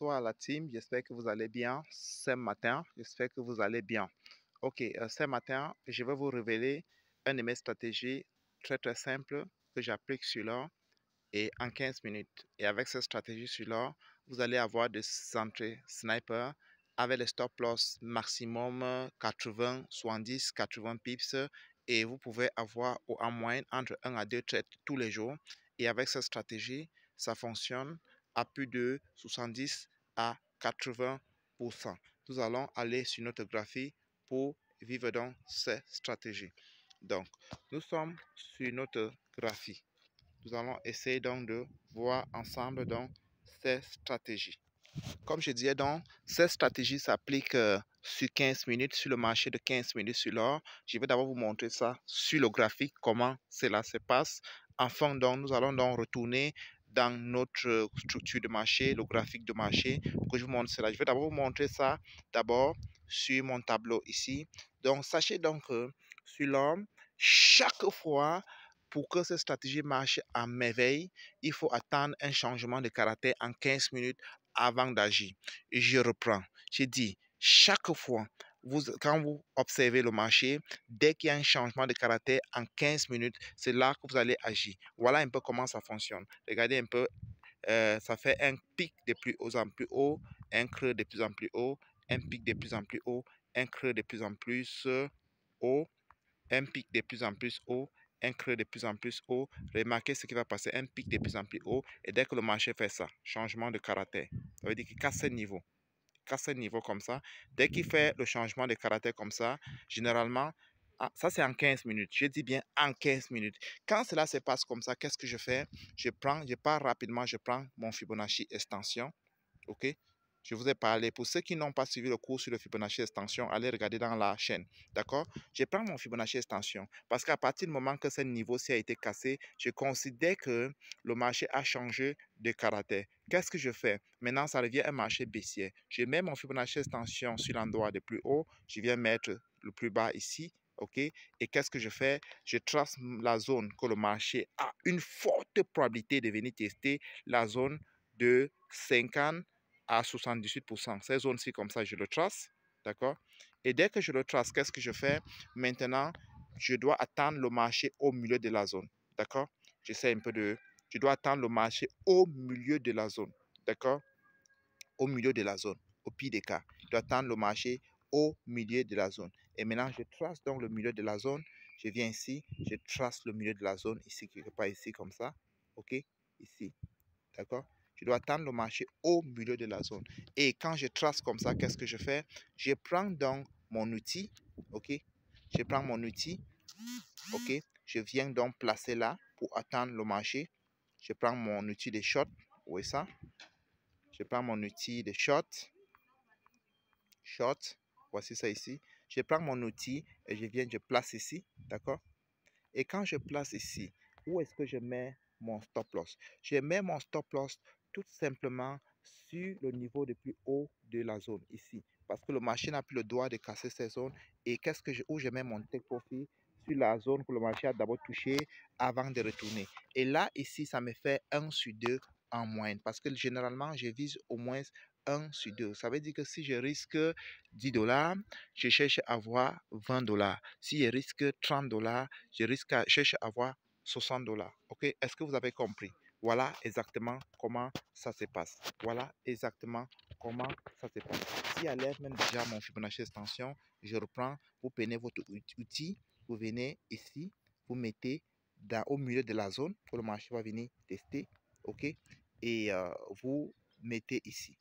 bonsoir à la team. J'espère que vous allez bien ce matin. J'espère que vous allez bien. Ok, ce matin, je vais vous révéler une de mes stratégies très simple que j'applique sur l'or et en 15 minutes. Et avec cette stratégie sur l'or, vous allez avoir des entrées sniper avec les stop loss maximum 80, 70, 80 pips et vous pouvez avoir en moyenne entre 1 à 2 trades tous les jours. Et avec cette stratégie, ça fonctionne à plus de 70 à 80%. Nous allons aller sur notre graphique pour vivre dans cette stratégie. Donc, nous sommes sur notre graphique. Nous allons essayer donc de voir ensemble donc ces stratégies. Comme je disais donc, cette stratégie s'applique sur 15 minutes, sur le marché de 15 minutes sur l'or. Je vais d'abord vous montrer ça sur le graphique, comment cela se passe. Enfin, donc, nous allons donc retourner dans notre structure de marché, le graphique de marché, pour que je vous montre cela. Je vais d'abord vous montrer ça d'abord sur mon tableau ici. Donc, sachez donc que sur l'or, chaque fois, pour que cette stratégie marche à merveille, il faut attendre un changement de caractère en 15 minutes avant d'agir. Et je reprends. J'ai dit, chaque fois, quand vous observez le marché, dès qu'il y a un changement de caractère en 15 minutes, c'est là que vous allez agir. Voilà un peu comment ça fonctionne. Regardez un peu, ça fait un pic de plus haut en plus haut, un creux de plus en plus haut, un pic de plus en plus haut, un creux de plus en plus haut, un pic de plus en plus haut, un creux de plus en plus haut. Remarquez ce qui va passer, un pic de plus en plus haut. Et dès que le marché fait ça, changement de caractère, ça veut dire qu'il casse un niveau. Casse un niveau comme ça. Dès qu'il fait le changement de caractère comme ça, généralement, ça c'est en 15 minutes. Je dis bien en 15 minutes. Quand cela se passe comme ça, qu'est-ce que je fais? Je pars rapidement, je prends mon Fibonacci extension. OK? Je vous ai parlé. Pour ceux qui n'ont pas suivi le cours sur le Fibonacci extension, allez regarder dans la chaîne. D'accord? Je prends mon Fibonacci extension parce qu'à partir du moment que ce niveau-ci a été cassé, je considère que le marché a changé de caractère. Qu'est-ce que je fais? Maintenant, ça devient un marché baissier. Je mets mon Fibonacci extension sur l'endroit le plus haut. Je viens mettre le plus bas ici. OK? Et qu'est-ce que je fais? Je trace la zone que le marché a une forte probabilité de venir tester, la zone de 50 à 78%. Ces zones-ci, comme ça, je le trace. D'accord? Et dès que je le trace, qu'est-ce que je fais? Maintenant, je dois attendre le marché au milieu de la zone. D'accord? J'essaie un peu de... Je dois attendre le marché au milieu de la zone. D'accord? Au milieu de la zone. Au pire des cas, je dois attendre le marché au milieu de la zone. Et maintenant, je trace donc le milieu de la zone. Je viens ici, je trace le milieu de la zone, ici, quelque part ici, comme ça. OK? Ici. D'accord? Je dois attendre le marché au milieu de la zone. Et quand je trace comme ça, qu'est-ce que je fais? Je prends donc mon outil. OK? Je prends mon outil. OK? Je viens donc placer là pour attendre le marché. Je prends mon outil de short. Vous voyez ça? Je prends mon outil de short. Short. Voici ça ici. Je prends mon outil et je place ici. D'accord? Et quand je place ici, où est-ce que je mets mon stop loss? Je mets mon stop loss tout simplement sur le niveau le plus haut de la zone ici. Parce que le marché n'a plus le droit de casser ces zones. Et où je mets mon take profit? Sur la zone que le marché a d'abord touché avant de retourner. Et là, ici, ça me fait 1 sur 2 en moyenne. Parce que généralement, je vise au moins 1 sur 2. Ça veut dire que si je risque 10 $, je cherche à avoir 20 $. Si je risque 30 $, cherche à avoir 60 $. OK? Est-ce que vous avez compris? Voilà exactement comment ça se passe. Voilà exactement comment ça se passe. Si à l'air même déjà mon Fibonacci extension, je reprends, vous prenez votre outil, vous venez ici, vous mettez au milieu de la zone que le marché va venir tester. OK? Et vous mettez ici.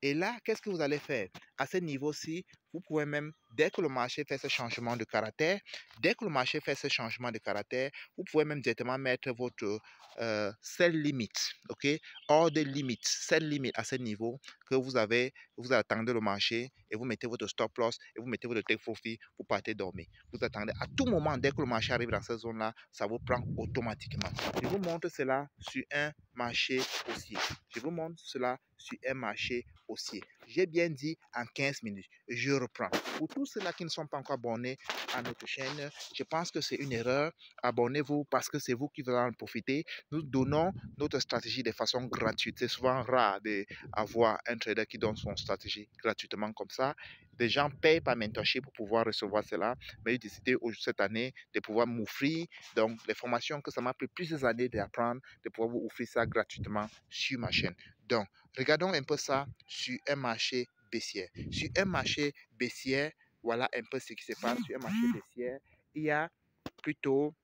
Et là, qu'est-ce que vous allez faire? À ce niveau-ci, vous pouvez même, dès que le marché fait ce changement de caractère, vous pouvez même directement mettre votre sell limit, OK? Order limit, sell limit à ce niveau que vous attendez le marché et vous mettez votre stop loss et vous mettez votre take profit, vous partez dormir. Vous attendez à tout moment, dès que le marché arrive dans cette zone-là, ça vous prend automatiquement. Je vous montre cela sur un marché haussier. Je vous montre cela sur un marché haussier. J'ai bien dit en 15 minutes. Je reprends. Pour tous ceux-là qui ne sont pas encore abonnés à notre chaîne, je pense que c'est une erreur. Abonnez-vous parce que c'est vous qui allez en profiter. Nous donnons notre stratégie de façon gratuite. C'est souvent rare d'avoir un trader qui donne son stratégie gratuitement comme ça. Des gens payent par mentorship pour pouvoir recevoir cela, mais j'ai décidé cette année de pouvoir m'offrir donc les formations que ça m'a pris plusieurs années d'apprendre, de pouvoir vous offrir ça gratuitement sur ma chaîne. Donc, regardons un peu ça sur un marché baissière. Sur un marché baissière, voilà un peu ce qui se passe sur un marché baissière. Il y a plutôt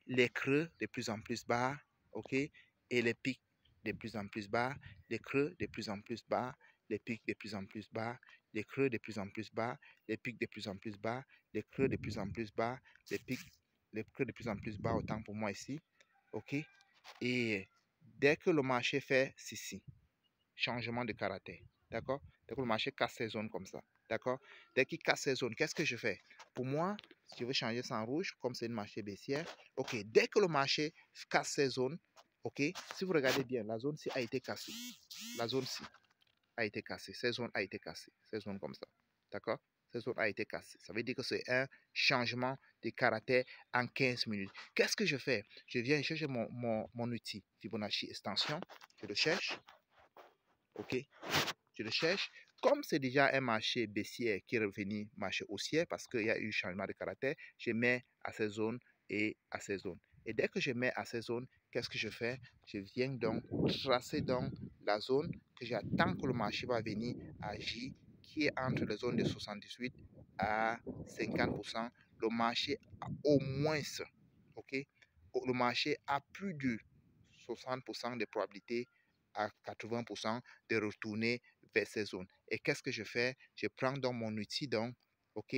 les creux de plus en plus bas, ok, et les pics de plus en plus bas, les creux de plus en plus bas, les pics de plus en plus bas, les creux de plus en plus bas, les pics de plus en plus bas, les creux de plus en plus bas, les pics, les creux de plus en plus bas, autant pour moi ici, ok, et dès que le marché fait ceci, changement de caractère, d'accord, dès que le marché casse ces zones comme ça, d'accord, dès qu'il casse ces zones, qu'est-ce que je fais? Pour moi, si je veux changer ça en rouge, comme c'est une marché baissière, ok, dès que le marché casse ces zones, ok, si vous regardez bien, la zone ci a été cassée, la zone ci a été cassée, ces zones a été cassée, ces zones comme ça, d'accord, ces zones a été cassée, ça veut dire que c'est un changement de caractère en 15 minutes. Qu'est-ce que je fais? Je viens chercher mon outil Fibonacci extension, je le cherche, ok, je le cherche. Comme c'est déjà un marché baissière qui est revenu marché haussier parce qu'il y a eu changement de caractère, je mets à ces zones et à ces zones. Et dès que je mets à ces zones, qu'est-ce que je fais? Je viens donc tracer donc la zone que j'attends que le marché va venir agir, qui est entre les zones de 78 à 50%. Le marché a au moins, ok? Le marché a plus de 60% de probabilité à 80% de retourner vers ces zones. Et qu'est-ce que je fais? Je prends donc mon outil donc, ok,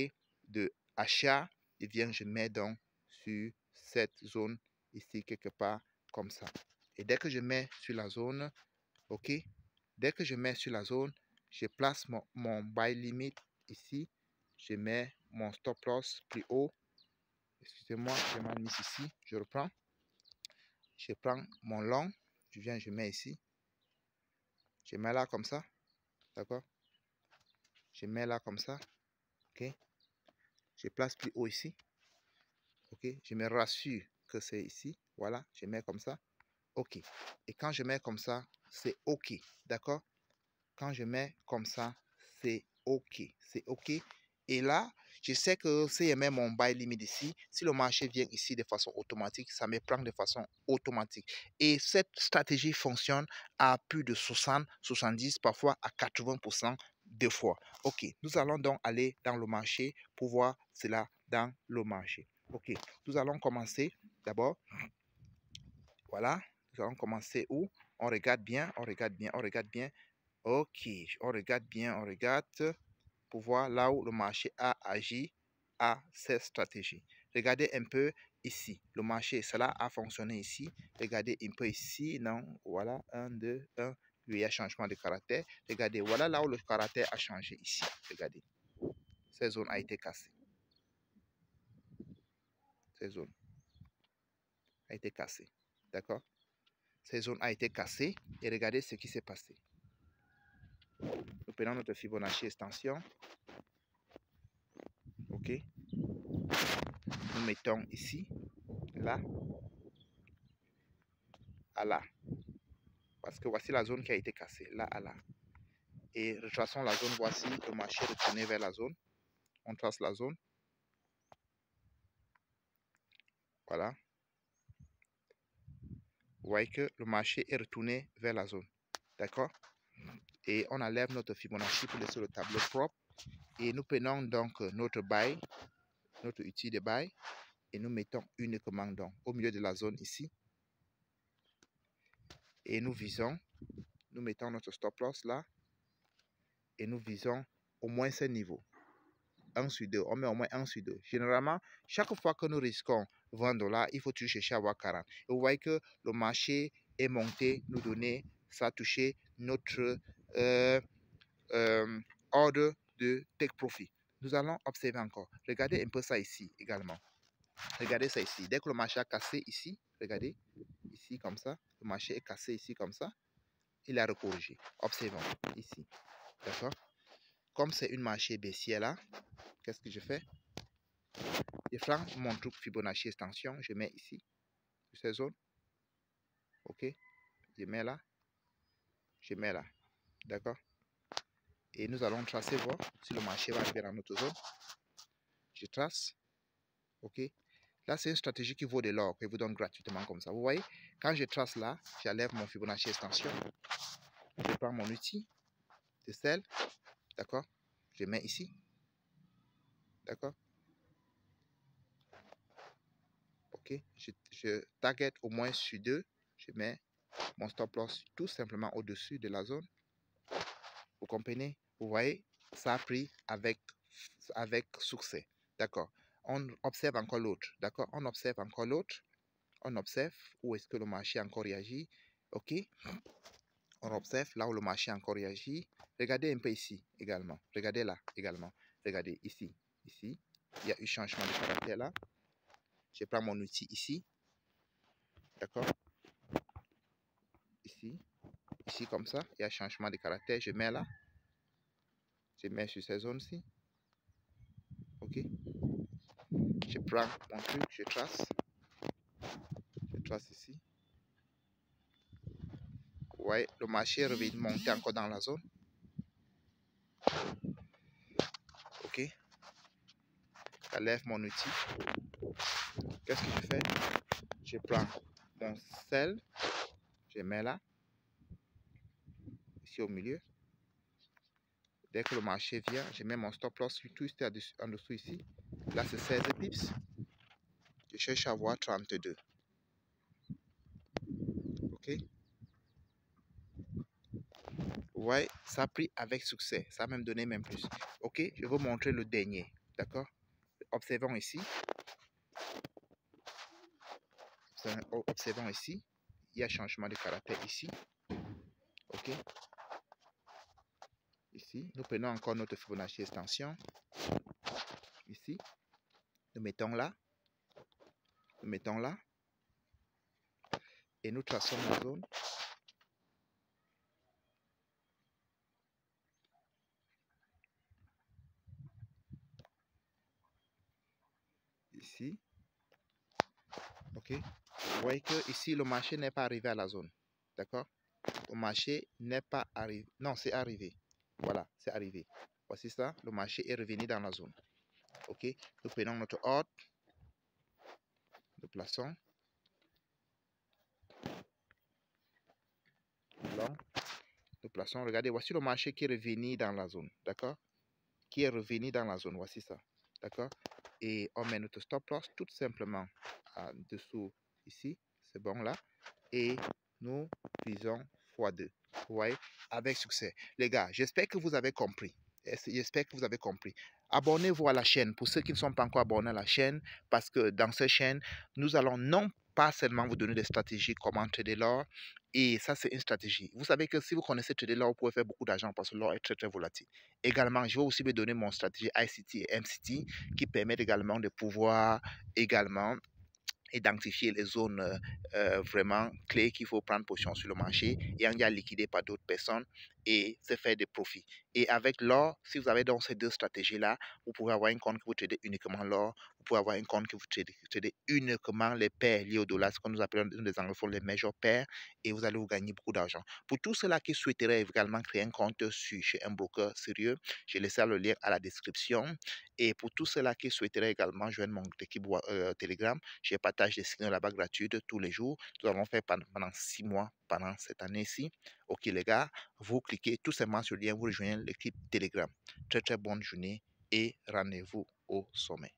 de achat et bien je mets donc sur cette zone ici quelque part comme ça. Et dès que je mets sur la zone, ok, dès que je mets sur la zone, je place mon buy limit ici. Je mets mon stop loss plus haut. Excusez-moi, j'ai mal mis ici. Je reprends. Je prends mon long. Je viens, je mets ici. Je mets là comme ça. D'accord? Je mets là comme ça. Ok? Je place plus haut ici. Ok? Je me rassure que c'est ici. Voilà. Je mets comme ça. Ok. Et quand je mets comme ça, c'est ok. D'accord? Quand je mets comme ça, c'est ok. C'est ok. Et là, je sais que si je mets mon buy limit ici, si le marché vient ici de façon automatique, ça me prend de façon automatique. Et cette stratégie fonctionne à plus de 60, 70, parfois à 80% de fois. Ok, nous allons donc aller dans le marché pour voir cela dans le marché. Ok, nous allons commencer d'abord. Voilà, nous allons commencer où? On regarde bien, on regarde bien, on regarde bien. Ok, on regarde bien, on regarde pour voir là où le marché a agi à cette stratégie. Regardez un peu ici. Le marché, cela a fonctionné ici. Regardez un peu ici. Non, voilà, 1, 2, 1. Il y a changement de caractère. Regardez, voilà là où le caractère a changé ici. Regardez. Cette zone a été cassée. Cette zone a été cassée. D'accord? Cette zone a été cassée. Et regardez ce qui s'est passé. Nous prenons notre Fibonacci extension. OK? Nous mettons ici, là, à là. Parce que voici la zone qui a été cassée, là à là. Et retraçons la zone, voici le marché retourné vers la zone. On trace la zone. Voilà. Vous voyez que le marché est retourné vers la zone. D'accord? Et on enlève notre Fibonacci pour laisser le tableau propre. Et nous prenons donc notre buy, notre outil de buy. Et nous mettons uniquement donc au milieu de la zone ici. Et nous visons, nous mettons notre stop loss là. Et nous visons au moins ce niveau. 1 sur 2, on met au moins 1 sur 2. Généralement, chaque fois que nous risquons 20 $, il faut toujours chercher à avoir 40. Et vous voyez que le marché est monté, nous donner, ça a touché notre ordre de take profit. Nous allons observer encore. Regardez un peu ça ici également. Regardez ça ici. Dès que le marché a cassé ici, regardez, ici comme ça, le marché est cassé ici comme ça, il a recorrigé. Observons ici. D'accord? comme c'est une marché baissière là, qu'est-ce que je fais? Je prends mon truc Fibonacci extension, je mets ici, sur ces zones. Ok, je mets là, d'accord? Et nous allons tracer, voir si le marché va arriver dans notre zone. Je trace, ok? Là, c'est une stratégie qui vaut de l'or, qui vous donne gratuitement comme ça. Vous voyez, quand je trace là, j'enlève mon Fibonacci extension. Je prends mon outil de sel, d'accord? Je mets ici, d'accord? Ok, je target au moins sur 2. Je mets mon stop loss tout simplement au-dessus de la zone. Vous comprenez? Vous voyez, ça a pris avec succès. D'accord. On observe encore l'autre. D'accord. On observe encore l'autre. On observe où est-ce que le marché a encore réagi. Ok. On observe là où le marché a encore réagi. Regardez un peu ici également. Regardez là également. Regardez ici. Ici. Il y a eu changement de caractère là. Je prends mon outil ici. D'accord. Ici. Ici comme ça. Il y a changement de caractère. Je mets là. Je mets sur ces zones-ci. Ok. Je prends mon truc. Je trace. Je trace ici. Ouais, le marché est revenu monter encore dans la zone. Ok. J'enlève mon outil. Qu'est-ce que je fais? Je prends mon sel. Je mets là. Ici au milieu. Dès que le marché vient, je mets mon stop loss juste en dessous ici. Là, c'est 16 pips. Je cherche à avoir 32. Ok. Ouais, ça a pris avec succès. Ça a même donné même plus. Ok, je vais vous montrer le dernier. D'accord. Observons ici. Observons ici. Il y a changement de caractère ici. Ok. Ici, nous prenons encore notre Fibonacci extension. Ici, nous mettons là. Nous mettons là. Et nous traçons la zone. Ici. Ok. Vous voyez que ici, le marché n'est pas arrivé à la zone. D'accord? Le marché n'est pas arrivé. Non, c'est arrivé. Voilà, c'est arrivé. Voici ça. Le marché est revenu dans la zone. Ok. Nous prenons notre ordre. Nous plaçons. Là. Nous plaçons. Regardez, voici le marché qui est revenu dans la zone. D'accord? Qui est revenu dans la zone. Voici ça. D'accord? Et on met notre stop loss tout simplement en dessous ici. C'est bon là. Et nous faisons x2. Vous voyez, avec succès. Les gars, j'espère que vous avez compris. J'espère que vous avez compris. Abonnez-vous à la chaîne pour ceux qui ne sont pas encore abonnés à la chaîne, parce que dans cette chaîne, nous allons non pas seulement vous donner des stratégies, comment trader l'or, et ça c'est une stratégie. Vous savez que si vous connaissez trader l'or, vous pouvez faire beaucoup d'argent parce que l'or est très très volatile. Également, je vais aussi vous donner mon stratégie ICT et MCT qui permettent également de pouvoir également identifier les zones vraiment clés qu'il faut prendre position sur le marché et en y a liquidé par d'autres personnes et se faire des profits. Et avec l'or, si vous avez donc ces deux stratégies-là, vous pouvez avoir un compte que vous tradez uniquement l'or, vous pouvez avoir un compte que vous tradez uniquement les paires liées au dollar, ce que nous appelons les anglophones les major paires, et vous allez vous gagner beaucoup d'argent. Pour tous ceux-là qui souhaiteraient également créer un compte chez un broker sérieux, je laisserai le lien à la description. Et pour tous ceux-là qui souhaiteraient également joindre mon équipe Telegram, je partage des signaux là-bas gratuits tous les jours. Nous allons faire pendant 6 mois, pendant cette année-ci. Ok les gars, vous cliquez tout simplement sur le lien, vous rejoignez l'équipe Telegram. Très très bonne journée et rendez-vous au sommet.